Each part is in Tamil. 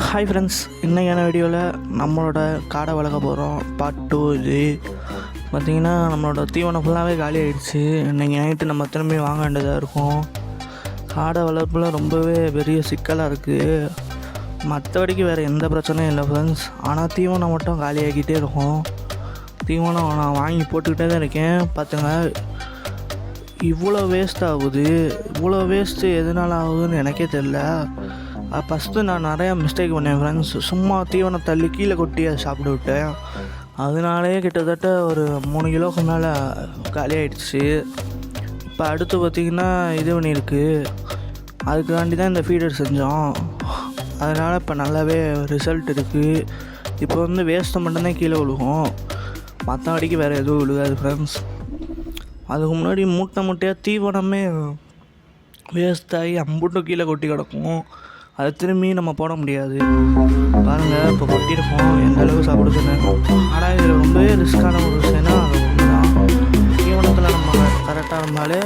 ஹாய் ஃப்ரெண்ட்ஸ், இன்றைக்கான வீடியோவில் நம்மளோட காடை வளர்க்க போகிறோம். பார்ட் 2 இது. பார்த்திங்கன்னா நம்மளோட தீவனம் ஃபுல்லாகவே காலி ஆகிடுச்சு. இன்றைக்கி நைட்டு நம்ம திரும்பி வாங்க வேண்டியதாக இருக்கும். காடை வளர்ப்பில் ரொம்பவே பெரிய சிக்கலாக இருக்குது. மற்றபடிக்கு வேறு எந்த பிரச்சனையும் இல்லை ஃப்ரெண்ட்ஸ். ஆனால் தீவனம் மட்டும் காலியாகிட்டே இருக்கும். தீவனம் நான் வாங்கி போட்டுக்கிட்டே தான் இருக்கேன். பார்த்துங்க, இவ்வளோ வேஸ்ட் ஆகுது. இவ்வளோ வேஸ்ட்டு எதனால் ஆகுதுன்னு எனக்கே தெரில. ஃபஸ்ட்டு நான் நிறையா மிஸ்டேக் பண்ணேன் ஃப்ரெண்ட்ஸ். சும்மா தீவனம் தள்ளி கீழே கொட்டி அதை சாப்பிட்டு விட்டேன். அதனாலே கிட்டத்தட்ட ஒரு 3 கிலோவுக்கு மேலே காலி ஆகிடுச்சு. இப்போ அடுத்து பார்த்திங்கன்னா இது பண்ணியிருக்கு. அதுக்காண்டி தான் இந்த ஃபீடர் செஞ்சோம். அதனால் இப்போ நல்லாவே ரிசல்ட் இருக்குது. இப்போ வந்து வேஸ்ட்டை மட்டும்தான் கீழே விழுகும், மற்றபடிக்கு வேறு எதுவும் விழுகாது ஃப்ரெண்ட்ஸ். அதுக்கு முன்னாடி மூட்டையாக தீவனமே வேஸ்ட்டாகி அம்புட்டும் கீழே கொட்டி கிடக்கும். அதை திரும்பி நம்ம போட முடியாது. பாருங்கள், இப்போ கொட்டியிருக்கோம், எந்த அளவுக்கு சாப்பிடுதுன்னு. ஆனால் இதில் ரொம்பவே ரிஸ்க்கான ஒரு விஷயம்னா அது ஒன்று தான். தீவனத்தில் நம்ம கரெக்டாக இருந்தாலே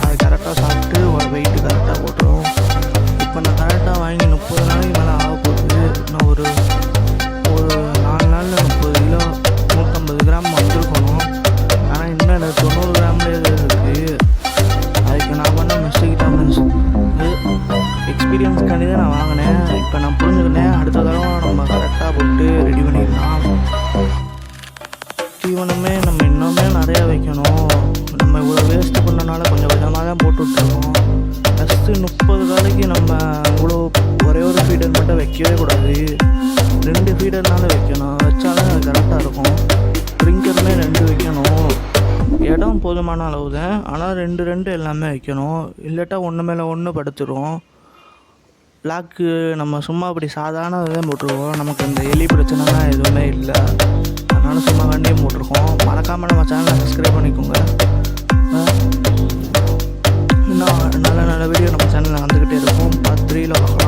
அது கரெக்டாக சாப்பிட்டு ஒரு வெயிட்டு கரெக்டாக போட்டுரும். இப்போ நான் கரெக்டாக வாங்கி 30 நாளைக்கு மேலே ஆக போகுது. இன்னும் ஒரு 4 நாளில் 30 கிலோ 150 கிராம் வந்துருக்கணும். ஆனால் இன்னும் எனக்கு 90 கிராம்லேயே இருக்குது. அதுக்கு நான் பண்ண மிஸ்டேக் தான் ஃப்ரெண்ட்ஸ். எக்ஸ்பீரியன்ஸ்க்காண்டி தான் நான் வாங்கினேன். இப்போ நான் புரிஞ்சுக்கிட்டேன். அடுத்த தடவை நம்ம கரெக்டாக போட்டு ரெடி பண்ணிடலாம். தீவனமே நம்ம இன்னுமே நிறையா வைக்கணும். நம்ம இவ்வளோ வேஸ்ட்டு பண்ணனால கொஞ்சம் கொஞ்சமாக தான் போட்டு விட்டுருக்கோம். ஃபஸ்ட்டு 30 நாளைக்கு நம்ம இவ்வளோ ஒரே ஒரு ஃபீடர் மட்டும் வைக்கவே கூடாது. 2 ஃபீடர்னால வைக்கணும். வச்சாலும் அது கரெக்டாக இருக்கும். ட்ரிங்கருமே 2 வைக்கணும். இடம் போதுமான அளவு தான், ஆனால் 2 எல்லாமே வைக்கணும். இல்லாட்டா ஒன்று மேலே ஒன்று படுத்துடும். லாக்கு நம்ம சும்மா அப்படி சாதாரணதான் போட்டிருக்கோம். நமக்கு இந்த எலி பிரச்சனைலாம் எதுவுமே இல்லை. அதனால சும்மா வண்டியும் போட்டிருக்கோம். மறக்காமல் நம்ம சேனலை சப்ஸ்கிரைப் பண்ணிக்கோங்க. இன்னும் நல்ல நல்ல வீடியோ நம்ம சேனலில் வந்துக்கிட்டே இருக்கும். பார்ட் 3ல் பார்க்கலாம்.